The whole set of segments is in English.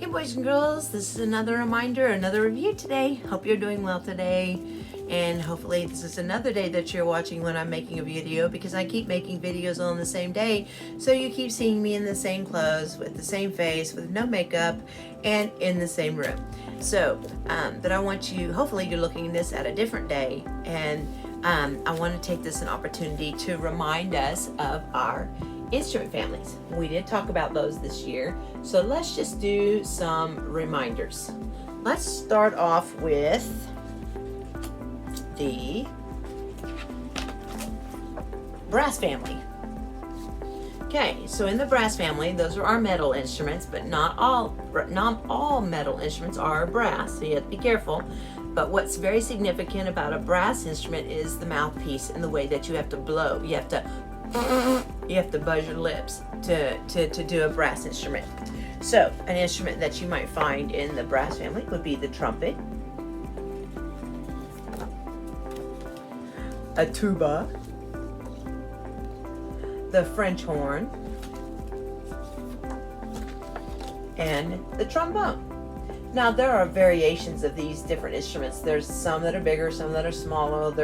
boys and girls, this is another reminder, another review today. Hope you're doing well today, and hopefully this is another day that you're watching when I'm making a video, because I keep making videos on the same day, so you keep seeing me in the same clothes, with the same face, with no makeup, and in the same room. So, but I want you, hopefully you're looking at this at a different day, and I want to take this an opportunity to remind us of our instrument families. We did talk about those this year, so let's just do some reminders. Let's start off with the brass family. Okay, so in the brass family, those are our metal instruments, but not all metal instruments are brass, so you have to be careful. But what's very significant about a brass instrument is the mouthpiece and the way that you have to blow. You have to buzz your lips to do a brass instrument. So an instrument that you might find in the brass family would be the trumpet, a tuba, the French horn, and the trombone. Now there are variations of these different instruments. There's some that are bigger, some that are smaller.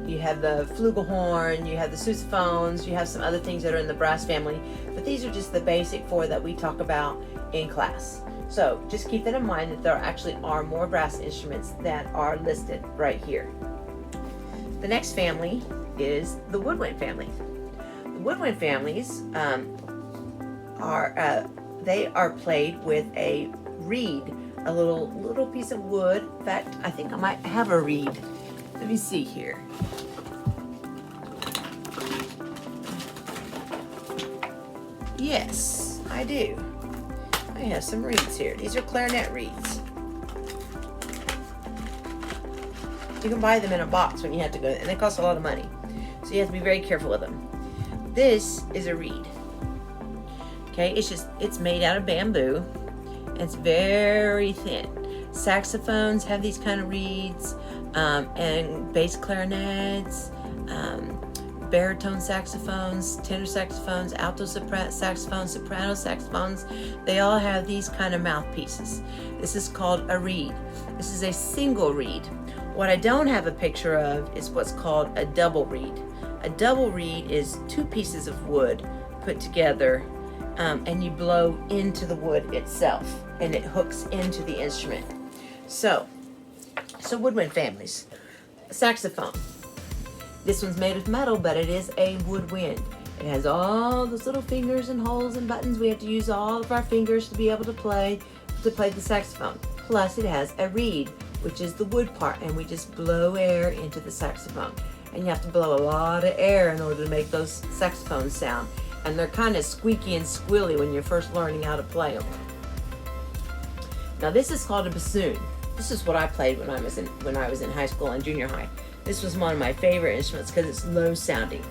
You have the flugelhorn, you have the sousaphones, you have some other things that are in the brass family, but these are just the basic four that we talk about in class. So just keep that in mind, that there actually are more brass instruments that are listed right here. The next family is the woodwind family. The woodwind families are played with a reed, a little piece of wood. In fact, I think I might have a reed. Let me see here. Yes, I do. I have some reeds here. These are clarinet reeds. You can buy them in a box when you have to go, and they cost a lot of money, so you have to be very careful with them. This is a reed. Okay, it's made out of bamboo. It's very thin. Saxophones have these kind of reeds, and bass clarinets, baritone saxophones, tenor saxophones, alto saxophones, soprano saxophones. They all have these kind of mouthpieces. This is called a reed. This is a single reed. What I don't have a picture of is what's called a double reed. A double reed is two pieces of wood put together, and you blow into the wood itself, and it hooks into the instrument. So woodwind families. Saxophone. This one's made of metal, but it is a woodwind. It has all those little fingers and holes and buttons. We have to use all of our fingers to be able to play the saxophone. Plus it has a reed, which is the wood part, and we just blow air into the saxophone. And you have to blow a lot of air in order to make those saxophones sound. And they're kind of squeaky and squilly when you're first learning how to play them. Now this is called a bassoon. This is what I played when I was in high school and junior high. This was one of my favorite instruments because it's low sounding.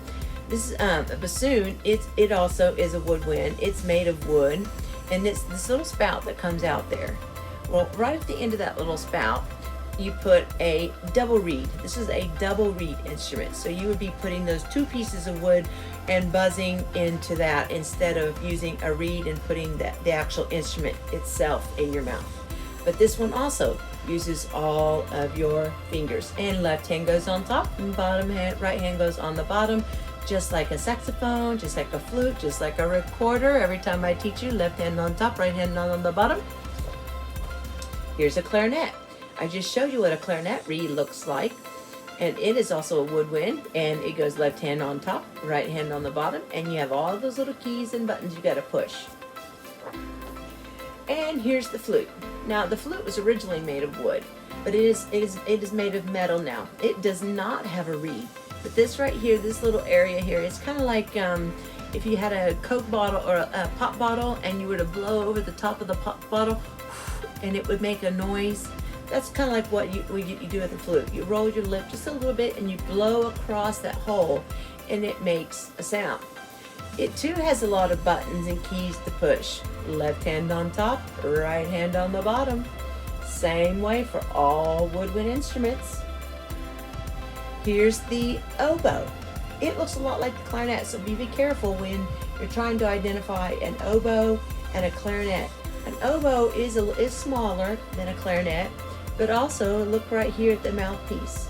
This is a bassoon. It also is a woodwind. It's made of wood, and it's this little spout that comes out there. Well, right at the end of that little spout, you put a double reed. This is a double reed instrument. So you would be putting those two pieces of wood and buzzing into that, instead of using a reed and putting the actual instrument itself in your mouth. But this one also uses all of your fingers, and left hand goes on top and right hand goes on the bottom, just like a saxophone, just like a flute, just like a recorder. Every time I teach you, left hand on top, right hand on the bottom. Here's a clarinet. I just showed you what a clarinet reed looks like, and it is also a woodwind, and it goes left hand on top, right hand on the bottom, and you have all those little keys and buttons you got to push. And here's the flute. Now the flute was originally made of wood, but it is made of metal now. It does not have a reed, but this right here, this little area here, it's kind of like if you had a Coke bottle or a pop bottle, and you were to blow over the top of the pop bottle, and it would make a noise. That's kind of like what you do with the flute. You roll your lip just a little bit, and you blow across that hole, and it makes a sound. It too has a lot of buttons and keys to push. Left hand on top, right hand on the bottom. Same way for all woodwind instruments. Here's the oboe. It looks a lot like the clarinet, so be careful when you're trying to identify an oboe and a clarinet. An oboe is smaller than a clarinet, but also look right here at the mouthpiece.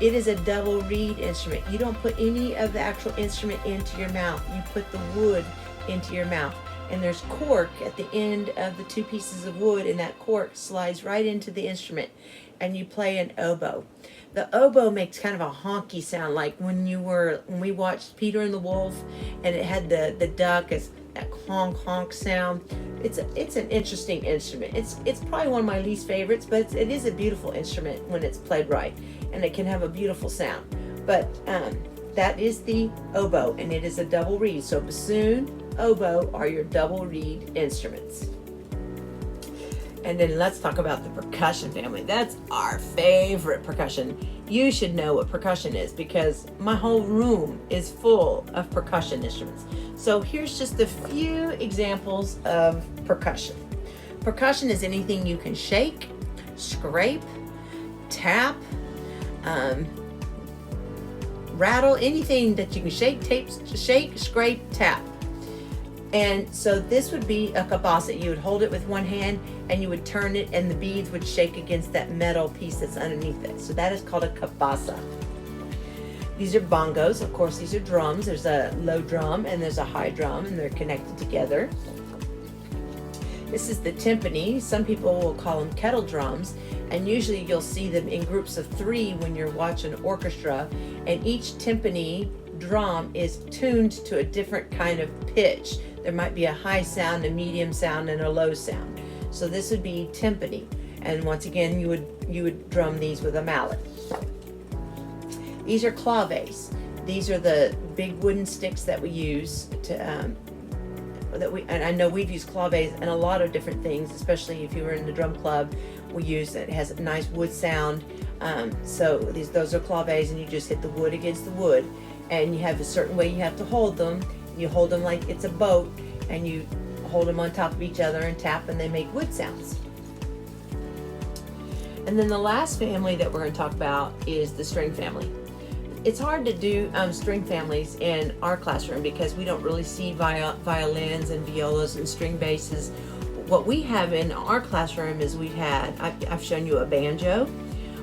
It is a double reed instrument. You don't put any of the actual instrument into your mouth. You put the wood into your mouth. And there's cork at the end of the two pieces of wood, and that cork slides right into the instrument, and you play an oboe. The oboe makes kind of a honky sound, like when we watched Peter and the Wolf, and it had the duck as that honk honk sound. It's an interesting instrument. It's probably one of my least favorites, but it is a beautiful instrument when it's played right, and it can have a beautiful sound. But that is the oboe, and it is a double reed. So bassoon, oboe are your double reed instruments. And then let's talk about the percussion family. That's our favorite percussion. You should know what percussion is because my whole room is full of percussion instruments. So here's just a few examples of percussion. Percussion is anything you can shake, scrape, tap, rattle, anything that you can shake, scrape, tap. And so this would be a cabasa. You would hold it with one hand and you would turn it and the beads would shake against that metal piece that's underneath it. So that is called a cabasa. These are bongos. Of course, these are drums. There's a low drum and there's a high drum, and they're connected together. This is the timpani. Some people will call them kettle drums, and usually you'll see them in groups of 3 when you're watching an orchestra, and each timpani drum is tuned to a different kind of pitch. There might be a high sound, a medium sound, and a low sound. So this would be timpani. And once again, you would drum these with a mallet. These are claves. These are the big wooden sticks that we use to and I know we've used claves in a lot of different things, especially if you were in the drum club. We use it. It has a nice wood sound. So those are claves, and you just hit the wood against the wood, and you have a certain way you have to hold them. You hold them like it's a boat, and you hold them on top of each other and tap, and they make wood sounds. And then the last family that we're going to talk about is the string family. It's hard to do string families in our classroom because we don't really see violins and violas and string basses. What we have in our classroom is I've shown you a banjo,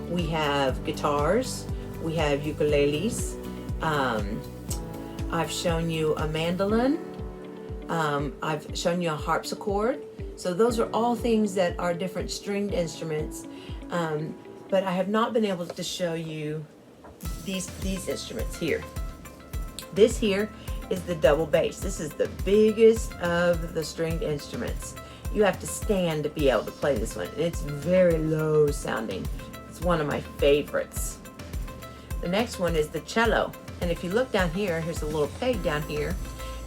we have guitars, we have ukuleles, I've shown you a mandolin, I've shown you a harpsichord. So those are all things that are different stringed instruments, but I have not been able to show you these instruments here. This here is the double bass. This is the biggest of the stringed instruments. You have to stand to be able to play this one. It's very low sounding. It's one of my favorites. The next one is the cello. And if you look down here, here's a little peg down here,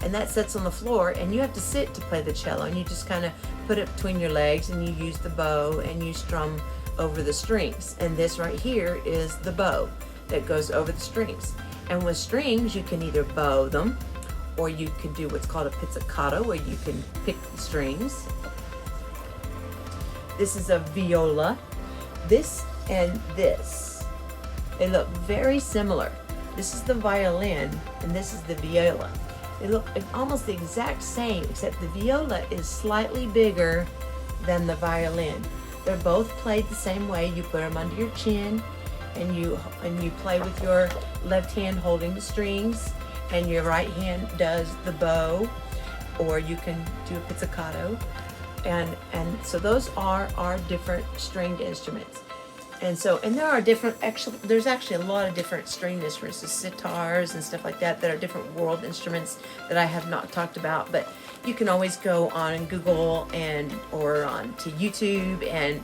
and that sits on the floor, and you have to sit to play the cello, and you just kind of put it between your legs, and you use the bow, and you strum over the strings. And this right here is the bow that goes over the strings. And with strings, you can either bow them, or you can do what's called a pizzicato, where you can pick the strings. This is a viola. This and this, they look very similar. This is the violin, and this is the viola. They look almost the exact same, except the viola is slightly bigger than the violin. They're both played the same way. You put them under your chin, and you play with your left hand holding the strings, and your right hand does the bow, or you can do a pizzicato. And so those are our different stringed instruments. And there are there's actually a lot of different stringed instruments, the sitars and stuff like that are different world instruments that I have not talked about. But you can always go on Google or on to YouTube and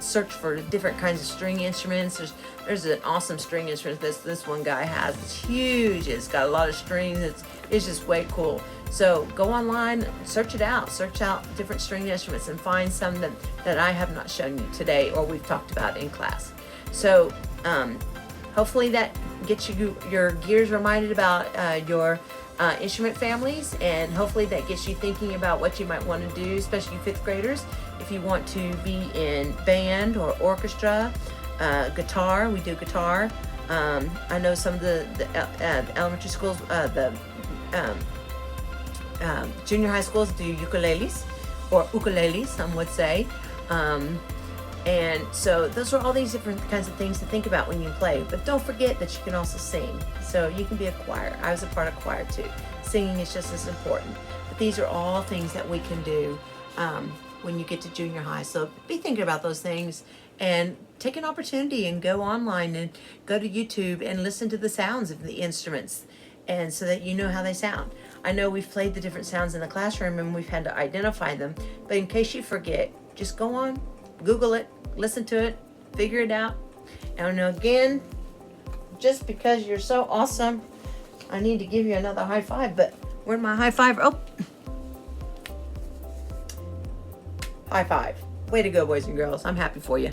search for different kinds of string instruments. There's an awesome string instrument this one guy has. It's huge. It's got a lot of strings. It's just way cool. So go online, search it out. Search out different string instruments and find some that I have not shown you today or we've talked about in class. So hopefully that gets your gears reminded about your instrument families, and hopefully that gets you thinking about what you might want to do, especially 5th graders. If you want to be in band or orchestra, guitar, we do guitar. I know some of the elementary schools, junior high schools do ukuleles, or ukulele, some would say. And so those are all these different kinds of things to think about when you play. But don't forget that you can also sing. So you can be a choir. I was a part of choir too. Singing is just as important. But these are all things that we can do when you get to junior high. So be thinking about those things and take an opportunity and go online and go to YouTube and listen to the sounds of the instruments, and so that you know how they sound. I know we've played the different sounds in the classroom and we've had to identify them, but in case you forget, just go on, Google it, listen to it, figure it out. And again, just because you're so awesome, I need to give you another high five, but where'd my high five? Oh, high five. Way to go, boys and girls. I'm happy for you.